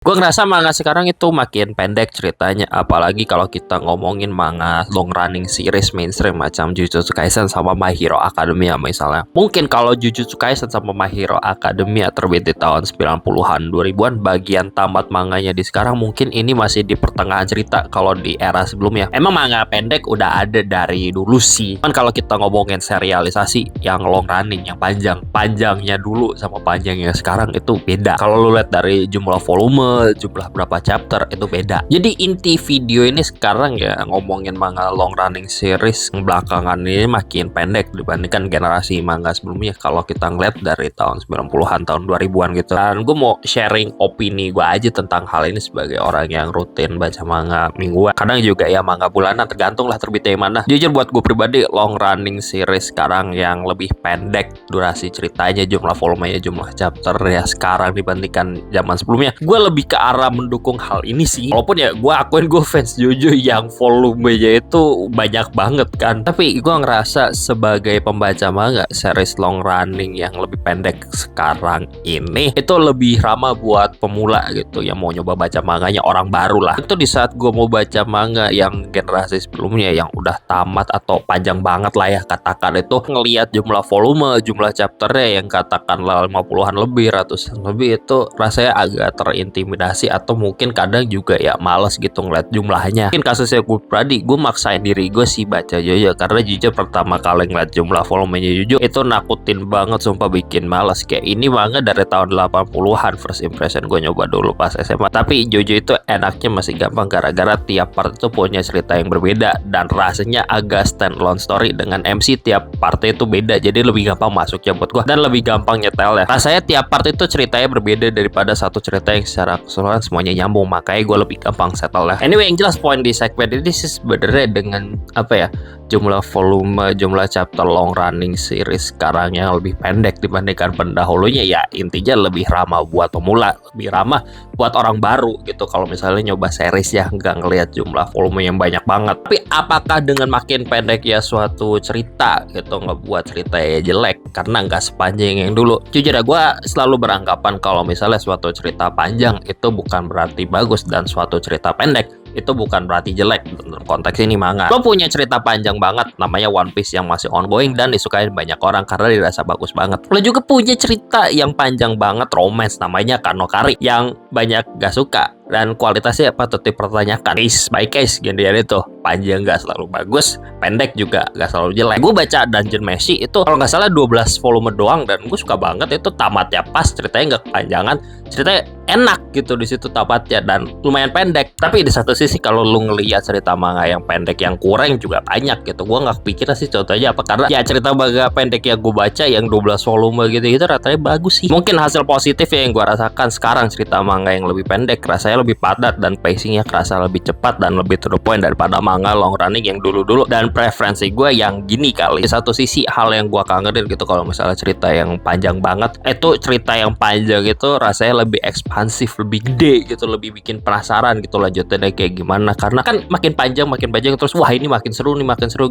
Gue ngerasa manga sekarang itu makin pendek ceritanya, apalagi kalau kita ngomongin manga long running series mainstream macam Jujutsu Kaisen sama My Hero Academia misalnya. Mungkin kalau Jujutsu Kaisen sama My Hero Academia terbit di tahun 90-an, 2000-an, bagian tamat manganya di sekarang mungkin ini masih di pertengahan cerita kalau di era sebelumnya. Emang manga pendek udah ada dari dulu sih. Kan kalau kita ngomongin serialisasi yang long running, yang panjangnya dulu sama panjangnya sekarang itu beda. Kalau lu lihat dari jumlah volume, jumlah berapa chapter itu beda. Jadi inti video ini sekarang ya ngomongin manga long running series belakangan ini makin pendek dibandingkan generasi manga sebelumnya kalau kita ngeliat dari tahun 90-an, tahun 2000-an gitu. Dan gue mau sharing opini gue aja tentang hal ini sebagai orang yang rutin baca manga mingguan. Kadang juga ya manga bulanan, tergantung lah terbitnya yang mana. Jujur buat gue pribadi long running series sekarang yang lebih pendek durasi ceritanya, jumlah volumenya, jumlah chapter ya sekarang dibandingkan zaman sebelumnya, gue lebih ke arah mendukung hal ini sih. Walaupun ya gue akuin gue fans JoJo yang volumenya itu banyak banget kan, tapi gue ngerasa sebagai pembaca manga series long running yang lebih pendek sekarang ini itu lebih ramah buat pemula gitu yang mau nyoba baca manganya, orang baru lah. Itu di saat gue mau baca manga yang generasi sebelumnya yang udah tamat atau panjang banget lah ya katakan, itu ngelihat jumlah volume, jumlah chapternya yang katakanlah 50-an lebih, ratusan lebih, itu rasanya agak terintimidasi atau mungkin kadang juga ya males gitu ngeliat jumlahnya. Mungkin kasusnya gue pribadi, gue maksain diri gue sih baca JoJo karena jujur pertama kali ngeliat jumlah volumenya JoJo itu nakutin banget, sumpah bikin males. Kayak ini manga dari tahun 80-an, first impression gue nyoba dulu pas SMA. Tapi JoJo itu enaknya masih gampang gara-gara tiap part itu punya cerita yang berbeda dan rasanya agak standalone story dengan MC tiap part itu beda, jadi lebih gampang masuknya buat gue dan lebih gampang nyetelnya. Rasanya tiap part itu ceritanya berbeda daripada satu cerita yang secara keseluruhan semuanya nyambung, makanya gue lebih gampang settle lah. Anyway, yang jelas poin di segmen ini sih sebenarnya dengan apa ya, jumlah volume, jumlah chapter long running series sekarang yang lebih pendek dibandingkan pendahulunya, ya intinya lebih ramah buat pemula, lebih ramah buat orang baru gitu kalau misalnya nyoba series ya nggak ngelihat jumlah volume yang banyak banget. Tapi apakah dengan makin pendek ya suatu cerita gitu ngebuat cerita ya jelek karena nggak sepanjang yang dulu? Jujur ya, gue selalu beranggapan kalau misalnya suatu cerita panjang itu bukan berarti bagus dan suatu cerita pendek itu bukan berarti jelek. Dalam konteks ini manga, lo punya cerita panjang banget namanya One Piece yang masih ongoing dan disukai banyak orang karena dirasa bagus banget. Lo juga punya cerita yang panjang banget romance namanya Kanokari yang banyak gak suka dan kualitasnya patut dipertanyakan. Case by case gendean itu panjang gak selalu bagus, pendek juga gak selalu jelek. Gue baca Dungeon Meshi itu kalau nggak salah 12 volume doang dan gue suka banget, itu tamatnya pas, ceritanya nggak kepanjangan, ceritanya enak gitu di situ tamatnya dan lumayan pendek. Tapi di satu sisi kalau lu ngelihat cerita manga yang pendek yang kurang juga banyak gitu. Gue nggak kepikiran sih contohnya apa, karena ya cerita manga pendek yang gue baca yang 12 volume gitu ratanya bagus sih. Mungkin hasil positif ya yang gue rasakan sekarang, cerita manga yang lebih pendek rasanya lebih padat dan pacingnya kerasa lebih cepat dan lebih to the point daripada manga long running yang dulu-dulu. Dan preferensi gue yang gini kali. Di satu sisi hal yang gue kangenin gitu kalau misalnya cerita yang panjang banget, itu cerita yang panjang itu rasanya lebih ekspansif, lebih gede gitu, lebih bikin penasaran gitu lanjutannya kayak gimana, karena kan makin panjang terus wah ini makin seru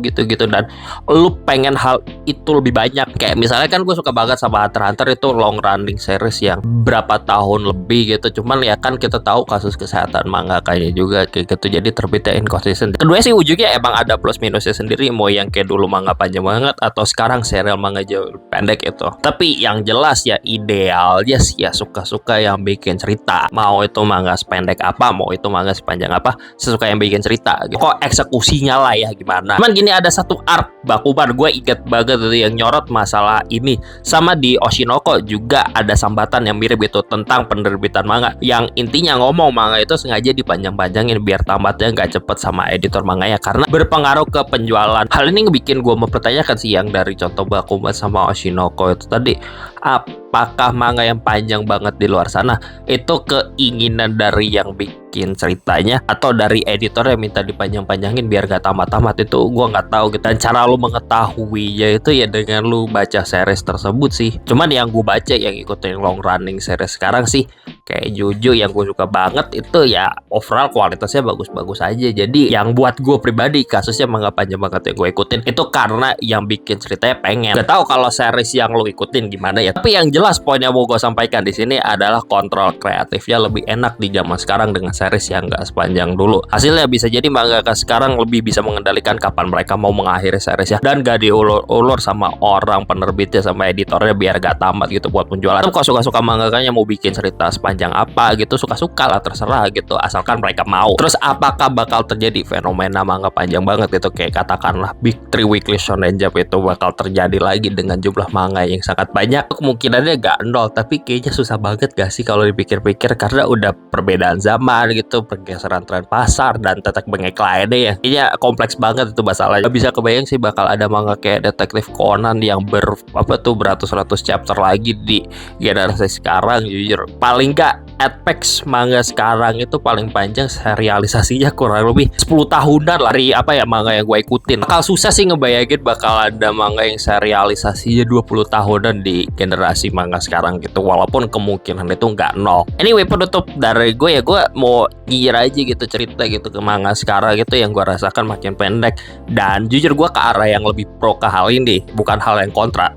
gitu dan lu pengen hal itu lebih banyak. Kayak misalnya kan gue suka banget sama Hunter x Hunter, itu long running series yang berapa tahun lebih gitu, cuman ya kan kita tahu kasus kesehatan manga kayaknya juga kayak gitu, jadi terbitnya inconsistent. Kedua sih ujungnya emang ada plus minusnya sendiri, mau yang kayak dulu manga panjang banget atau sekarang serial manga jauh pendek itu. Tapi yang jelas ya idealnya sih ya suka-suka yang bikin cerita, mau itu manga sependek apa, mau itu manga sepanjang apa, sesuka yang bikin cerita gitu. Kok eksekusinya lah ya gimana. Cuman gini, ada satu arc Bakuman gue inget banget itu yang nyorot masalah ini, sama di Oshinoko juga ada sambatan yang mirip itu tentang penerbitan manga yang intinya ngomong manga itu sengaja dipanjang-panjangin biar tamatnya nggak cepet sama editor manganya karena berpengaruh ke penjualan. Hal ini ngebikin gue mempertanyakan sih yang dari contoh Bakuman sama Oshinoko itu tadi, apakah manga yang panjang banget di luar sana itu keinginan dari yang bikin ceritanya atau dari editornya minta dipanjang-panjangin biar gak tamat-tamat, itu gue nggak tahu gitu. Dan cara lu mengetahuinya itu ya dengan lu baca series tersebut sih. Cuman yang gue baca yang ikutin long running series sekarang sih kayak Jojo yang gue suka banget itu ya overall kualitasnya bagus-bagus aja. Jadi yang buat gue pribadi kasusnya manga panjang banget yang gue ikutin itu karena yang bikin ceritanya pengen. Gak tahu kalau series yang lu ikutin gimana ya. Tapi yang jelas poin yang mau gue sampaikan di sini adalah kontrol kreatifnya lebih enak di zaman sekarang dengan series yang gak sepanjang dulu. Hasilnya bisa jadi mangaka sekarang lebih bisa mengendalikan kapan mereka mau mengakhiri series ya, dan gak diulur-ulur sama orang penerbitnya sama editornya biar gak tamat gitu buat penjualan. Kalau suka-suka mangakanya mau bikin cerita sepanjang apa gitu, suka-suka lah, terserah gitu, asalkan mereka mau. Terus apakah bakal terjadi fenomena manga panjang banget gitu kayak katakanlah Big Three Weekly Shonen Jump itu bakal terjadi lagi dengan jumlah manga yang sangat banyak? Kemungkinannya gak nol, tapi kayaknya susah banget gak sih kalau dipikir-pikir, karena udah perbedaan zaman gitu, pergeseran tren pasar dan tetek bengek lainnya ya. Kayaknya kompleks banget itu masalahnya. Gak bisa kebayang sih bakal ada manga kayak Detektif Conan yang beratus-ratus chapter lagi di generasi sekarang. Jujur paling gak Apex manga sekarang itu paling panjang serialisasinya kurang lebih 10 tahunan lah dari manga yang gue ikutin. Bakal susah sih ngebayangin bakal ada manga yang serialisasinya 20 tahunan di generasi manga sekarang gitu, walaupun kemungkinan itu nggak nol. Anyway, penutup dari gue ya, gue mau ngira aja gitu cerita gitu ke manga sekarang gitu yang gue rasakan makin pendek, dan jujur gue ke arah yang lebih pro ke hal ini, bukan hal yang kontra.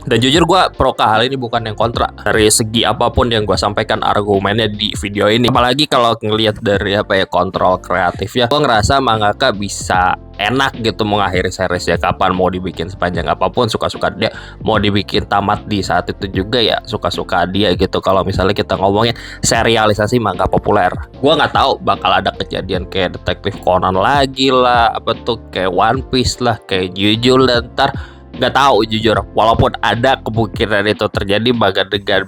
Dan jujur gue pro ke hal ini bukan yang kontra. Dari segi apapun yang gue sampaikan argumennya di video ini, apalagi kalau ngelihat dari kontrol kreatifnya, gue ngerasa mangaka bisa enak gitu mengakhiri series ya, kapan mau dibikin sepanjang apapun suka-suka dia, mau dibikin tamat di saat itu juga ya suka-suka dia gitu. Kalau misalnya kita ngomongin serialisasi manga populer, gue nggak tahu bakal ada kejadian kayak Detektif Conan lagi lah, kayak One Piece lah, kayak Jujutsu, dan ntar nggak tahu jujur, walaupun ada kemungkinan itu terjadi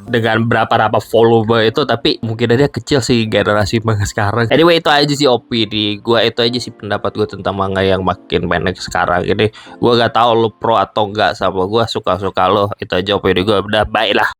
dengan berapa volume itu, tapi mungkinnya kecil sih generasi manga sekarang. Anyway, itu aja sih opini gue, itu aja sih pendapat gue tentang manga yang makin pendek sekarang ini. Gue nggak tahu lu pro atau enggak sama gue, suka-suka lo. Itu aja opini gue, udah bye lah.